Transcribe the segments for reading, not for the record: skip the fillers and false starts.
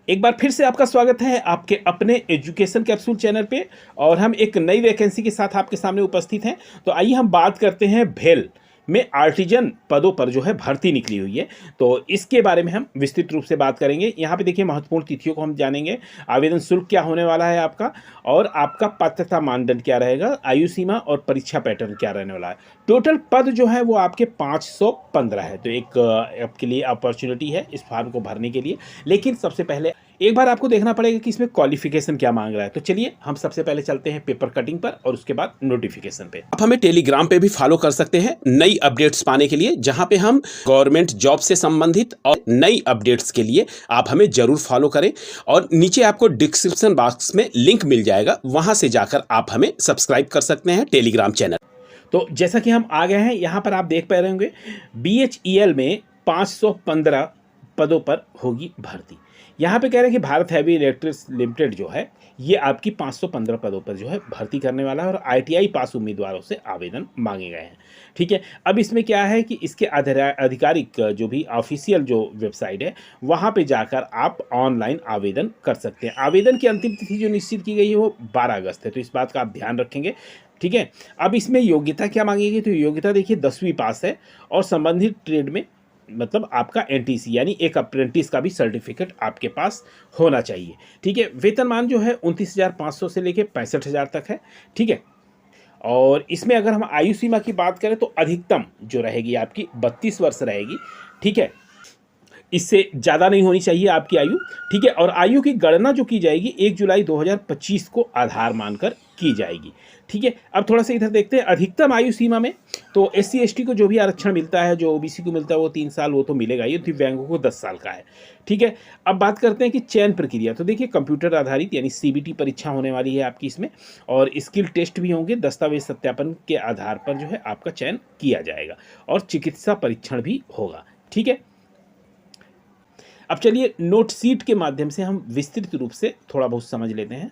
एक बार फिर से आपका स्वागत है आपके अपने एजुकेशन कैप्सूल चैनल पे। और हम एक नई वैकेंसी के साथ आपके सामने उपस्थित हैं। तो आइए हम बात करते हैं भेल में आर्टिजन पदों पर जो है भर्ती निकली हुई है। तो इसके बारे में हम विस्तृत रूप से बात करेंगे। यहाँ पे देखिए महत्वपूर्ण तिथियों को हम जानेंगे, आवेदन शुल्क क्या होने वाला है आपका, और आपका पात्रता मानदंड क्या रहेगा, आयु सीमा और परीक्षा पैटर्न क्या रहने वाला है। टोटल पद जो है वो आपके 515 है। तो एक आपके लिए अपॉर्चुनिटी है इस फॉर्म को भरने के लिए। लेकिन सबसे पहले एक बार आपको देखना पड़ेगा कि इसमें क्वालिफिकेशन क्या मांग रहा है। तो चलिए हम सबसे पहले चलते हैं पेपर कटिंग पर और उसके बाद नोटिफिकेशन पे। आप हमें टेलीग्राम पे भी फॉलो कर सकते हैं नई अपडेट्स पाने के लिए, जहां पे हम गवर्नमेंट जॉब से संबंधित और नई अपडेट्स के लिए आप हमें जरूर फॉलो करें। और नीचे आपको डिस्क्रिप्शन बॉक्स में लिंक मिल जाएगा, वहां से जाकर आप हमें सब्सक्राइब कर सकते हैं टेलीग्राम चैनल। तो जैसा कि हम आ गए हैं यहाँ पर, आप देख पा रहे होंगे BHEL में 515 पदों पर होगी भर्ती। यहाँ पे कह रहे हैं कि भारत हैवी इलेक्ट्रिक्स लिमिटेड जो है ये आपकी 515 पदों पर जो है भर्ती करने वाला है और ITI पास उम्मीदवारों से आवेदन मांगे गए हैं। ठीक है, अब इसमें क्या है कि इसके आधिकारिक जो भी ऑफिशियल जो वेबसाइट है वहाँ पे जाकर आप ऑनलाइन आवेदन कर सकते हैं। आवेदन की अंतिम तिथि जो निश्चित की गई है वो 12 अगस्त है। तो इस बात का आप ध्यान रखेंगे। ठीक है, अब इसमें योग्यता क्या मांगी गई, तो योग्यता देखिए 10वीं पास है और संबंधित ट्रेड में मतलब आपका NTC यानी एक अप्रेंटिस का भी सर्टिफिकेट आपके पास होना चाहिए। ठीक है, वेतनमान जो है 29,500 से लेके 65,000 तक है। ठीक है, और इसमें अगर हम आयु सीमा की बात करें तो अधिकतम जो रहेगी आपकी 32 वर्ष रहेगी। ठीक है, इससे ज़्यादा नहीं होनी चाहिए आपकी आयु। ठीक है, और आयु की गणना जो की जाएगी 1 जुलाई 2025 को आधार मानकर की जाएगी। ठीक है, अब थोड़ा सा इधर देखते हैं अधिकतम आयु सीमा में। तो SC ST को जो भी आरक्षण मिलता है, जो OBC को मिलता है वो 3 साल वो तो मिलेगा ही, दिव्यांगों को 10 साल का है। ठीक है, अब बात करते हैं कि चयन प्रक्रिया। तो देखिए कंप्यूटर आधारित यानी CBT परीक्षा होने वाली है आपकी इसमें, और स्किल टेस्ट भी होंगे। दस्तावेज सत्यापन के आधार पर जो है आपका चयन किया जाएगा और चिकित्सा परीक्षण भी होगा। ठीक है, अब चलिए नोट सीट के माध्यम से हम विस्तृत रूप से थोड़ा बहुत समझ लेते हैं।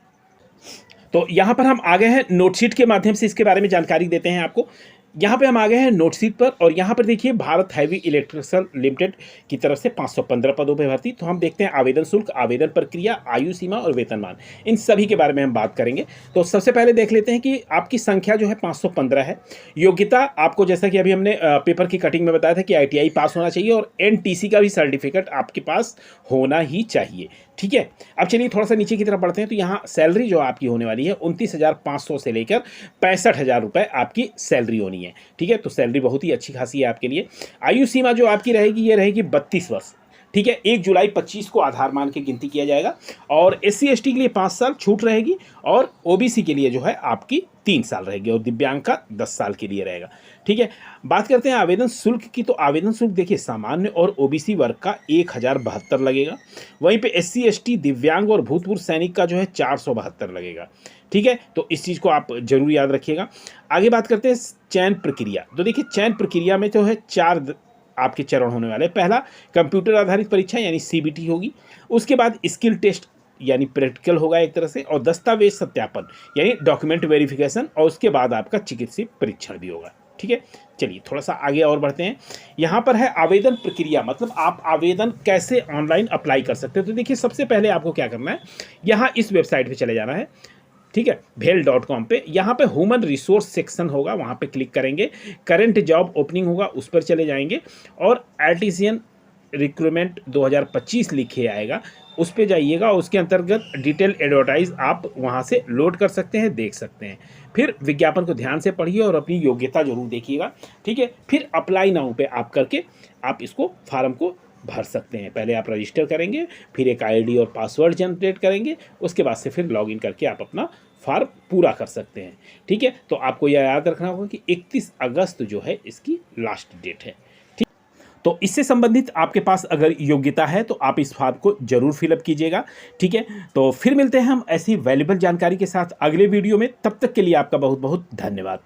तो यहाँ पर हम आ गए हैं नोट शीट के माध्यम से, इसके बारे में जानकारी देते हैं आपको। यहाँ पे हम आ गए हैं नोट शीट पर, और यहाँ पर देखिए भारत हैवी इलेक्ट्रिक्स लिमिटेड की तरफ से 515 पदों पर भर्ती। तो हम देखते हैं आवेदन शुल्क, आवेदन प्रक्रिया, आयु सीमा और वेतनमान, इन सभी के बारे में हम बात करेंगे। तो सबसे पहले देख लेते हैं कि आपकी संख्या जो है 515 है। योग्यता आपको जैसा कि अभी हमने पेपर की कटिंग में बताया था कि ITI पास होना चाहिए और NTC का भी सर्टिफिकेट आपके पास होना ही चाहिए। ठीक है, अब चलिए थोड़ा सा नीचे की तरफ बढ़ते हैं। तो यहाँ सैलरी जो आपकी होने वाली है 29,500 से लेकर 65,000 रुपये आपकी सैलरी होनी है। ठीक है, तो सैलरी बहुत ही अच्छी खासी है आपके लिए। आयु सीमा जो आपकी रहेगी ये रहेगी 32 वर्ष। ठीक है, 1 जुलाई 25 को आधार मान के गिनती किया जाएगा। और SC ST के लिए 5 साल छूट रहेगी, और OBC के लिए जो है आपकी 3 साल रहेगी, और दिव्यांग का 10 साल के लिए रहेगा। ठीक है, बात करते हैं आवेदन शुल्क की। तो आवेदन शुल्क देखिए सामान्य और OBC वर्ग का 1072 लगेगा। वहीं पे SC ST, दिव्यांग और भूतपूर्व सैनिक का जो है 472 लगेगा। ठीक है, तो इस चीज़ को आप जरूर याद रखिएगा। आगे बात करते हैं चयन प्रक्रिया। तो देखिए चयन प्रक्रिया में जो है 4 आपके चरण होने वाले। पहला कंप्यूटर आधारित परीक्षा यानी CBT होगी। उसके बाद स्किल टेस्ट यानी प्रैक्टिकल होगा एक तरह से, और दस्तावेज सत्यापन यानी डॉक्यूमेंट वेरिफिकेशन, और उसके बाद आपका चिकित्सीय परीक्षण भी होगा। ठीक है, चलिए थोड़ा सा आगे और बढ़ते हैं। यहाँ पर है आवेदन प्रक्रिया, मतलब आप आवेदन कैसे ऑनलाइन अप्लाई कर सकते हैं। तो देखिए सबसे पहले आपको क्या करना है, यहाँ इस वेबसाइट पे चले जाना है। ठीक है, भेल.com पे, यहाँ पे ह्यूमन रिसोर्स सेक्शन होगा, वहाँ पे क्लिक करेंगे। करंट जॉब ओपनिंग होगा, उस पर चले जाएंगे, और आर्टिजियन रिक्रूटमेंट 2025 लिखे आएगा, उस पे जाइएगा। उसके अंतर्गत डिटेल एडवर्टाइज आप वहाँ से लोड कर सकते हैं, देख सकते हैं। फिर विज्ञापन को ध्यान से पढ़िए और अपनी योग्यता जरूर देखिएगा। ठीक है, फिर अप्लाई नाउ पे आप करके आप इसको फॉर्म को भर सकते हैं। पहले आप रजिस्टर करेंगे, फिर एक ID और पासवर्ड जनरेट करेंगे, उसके बाद से फिर लॉगिन करके आप अपना फॉर्म पूरा कर सकते हैं। ठीक है, तो आपको यह याद रखना होगा कि 31 अगस्त जो है इसकी लास्ट डेट है। ठीक, तो इससे संबंधित आपके पास अगर योग्यता है तो आप इस फॉर्म को जरूर फिलअप कीजिएगा। ठीक है, तो फिर मिलते हैं हम ऐसी वैल्यूबल जानकारी के साथ अगले वीडियो में। तब तक के लिए आपका बहुत बहुत धन्यवाद।